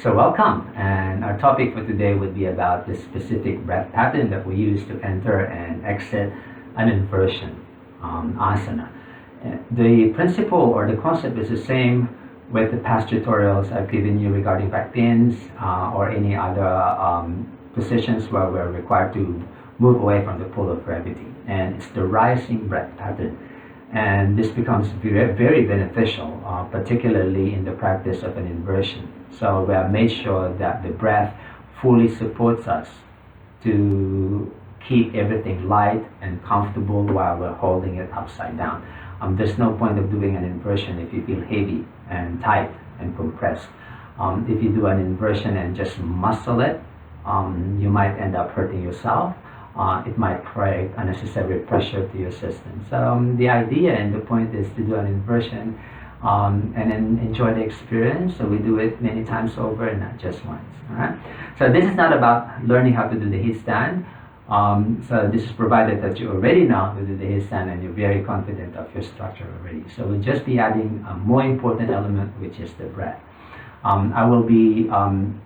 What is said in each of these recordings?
So welcome, and our topic for today would be about the specific breath pattern that we use to enter and exit an inversion, asana. The principle or the concept is the same with the past tutorials I've given you regarding backbends or any other positions where we're required to move away from the pull of gravity. And it's the rising breath pattern. And this becomes very, very beneficial, particularly in the practice of an inversion. So we have made sure that the breath fully supports us to keep everything light and comfortable while we're holding it upside down. There's no point of doing an inversion if you feel heavy and tight and compressed. If you do an inversion and just muscle it, you might end up hurting yourself. It might create unnecessary pressure to your system. So the idea and the point is to do an inversion and then enjoy the experience. So we do it many times over and not just once. All right. So this is not about learning how to do the headstand. So this is provided that you already know how to do the headstand and you're very confident of your structure already. So we'll just be adding a more important element, which is the breath. I will be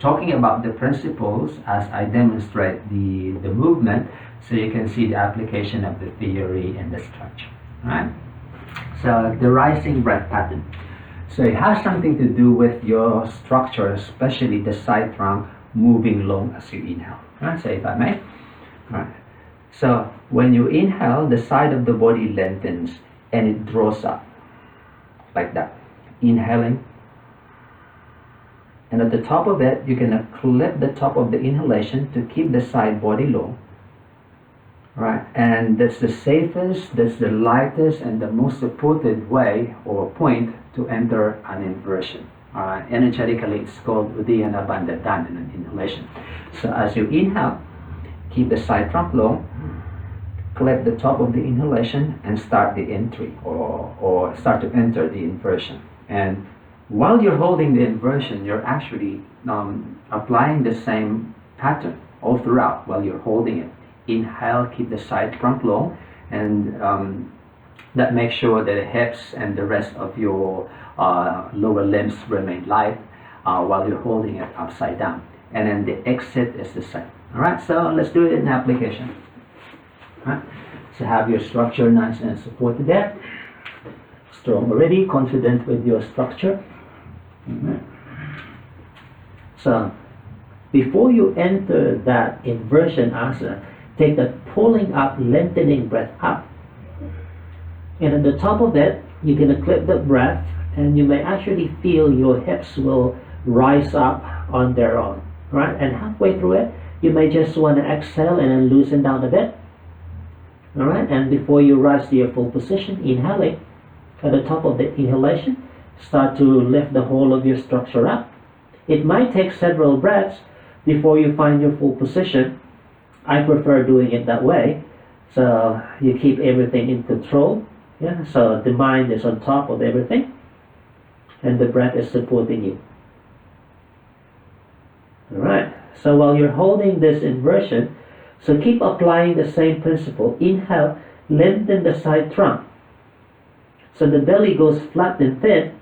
talking about the principles as I demonstrate the movement, so you can see the application of the theory and the structure. Right? So the rising breath pattern. So it has something to do with your structure, especially the side trunk moving long as you inhale. Right? So if I may. Right. So when you inhale, the side of the body lengthens and it draws up like that. Inhaling. And at the top of it, you're going to clip the top of the inhalation to keep the side body low. Right? And that's the safest, that's the lightest, and the most supported way or point to enter an inversion. Energetically, it's called Uddiyana Bandha done in an inhalation. So as you inhale, keep the side trunk low, clip the top of the inhalation, and start the entry or start to enter the inversion. And while you're holding the inversion, you're actually applying the same pattern all throughout while you're holding it. Inhale, keep the side trunk low, and that makes sure that the hips and the rest of your lower limbs remain light while you're holding it upside down. And then the exit is the same. Alright, so let's do it in application. Alright, so have your structure nice and supported there. Strong already, confident with your structure. So before you enter that inversion asana, take that pulling up, lengthening breath up. And at the top of it, you're going to clip the breath, and you may actually feel your hips will rise up on their own. Right? And halfway through it, you may just want to exhale and then loosen down a bit. Alright, and before you rise to your full position, inhaling, at the top of the inhalation, start to lift the whole of your structure up. It might take several breaths before you find your full position. I prefer doing it that way, so you keep everything in control. Yeah, so the mind is on top of everything, and the breath is supporting you. Alright, so while you're holding this inversion, so keep applying the same principle. Inhale, lengthen the side trunk. So the belly goes flat and thin.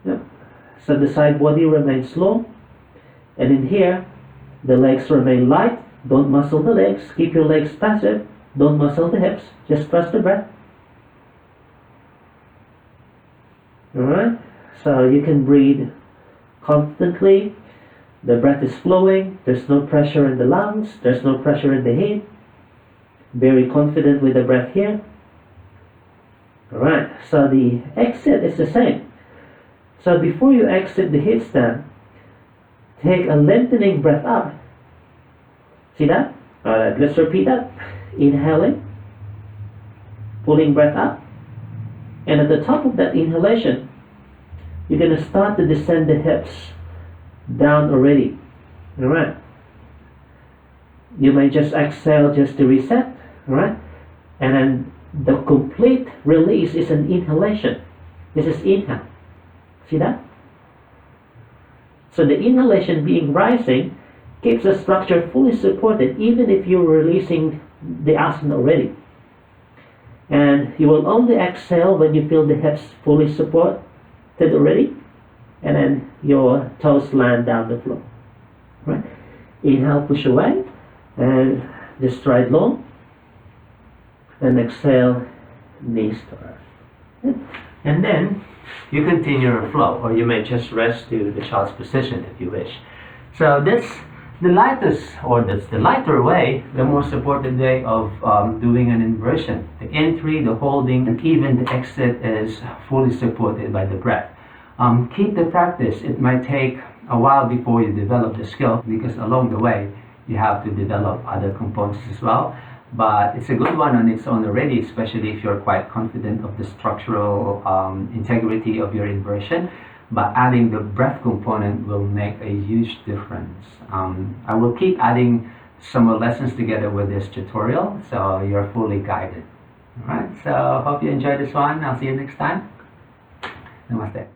Yep. So the side body remains low. And in here, the legs remain light. Don't muscle the legs. Keep your legs passive. Don't muscle the hips. Just trust the breath. Alright, so you can breathe confidently. The breath is flowing. There's no pressure in the lungs. There's no pressure in the head. Very confident with the breath here. Alright, so the exit is the same. So before you exit the headstand, take a lengthening breath up. See that? Alright, let's repeat that. Inhaling, pulling breath up. And at the top of that inhalation, you're going to start to descend the hips down already. Alright. You may just exhale just to reset. Alright. And then the complete release is an inhalation. This is inhale. See that? So the inhalation being rising keeps the structure fully supported even if you're releasing the asana already. And you will only exhale when you feel the hips fully supported already. and then your toes land down the floor. Right? Inhale, push away, and just stride long. Then exhale, knees to earth. And then you continue your flow, or you may just rest to the child's position if you wish. So that's the lightest, or that's the lighter way, the more supported way of doing an inversion. The entry, the holding, and even the exit is fully supported by the breath. Keep the practice. It might take a while before you develop the skill, because along the way you have to develop other components as well. But it's a good one on its own already, especially if you're quite confident of the structural integrity of your inversion. But adding the breath component will make a huge difference. I will keep adding some more lessons together with this tutorial, so you're fully guided. Alright, so hope you enjoyed this one. I'll see you next time. Namaste.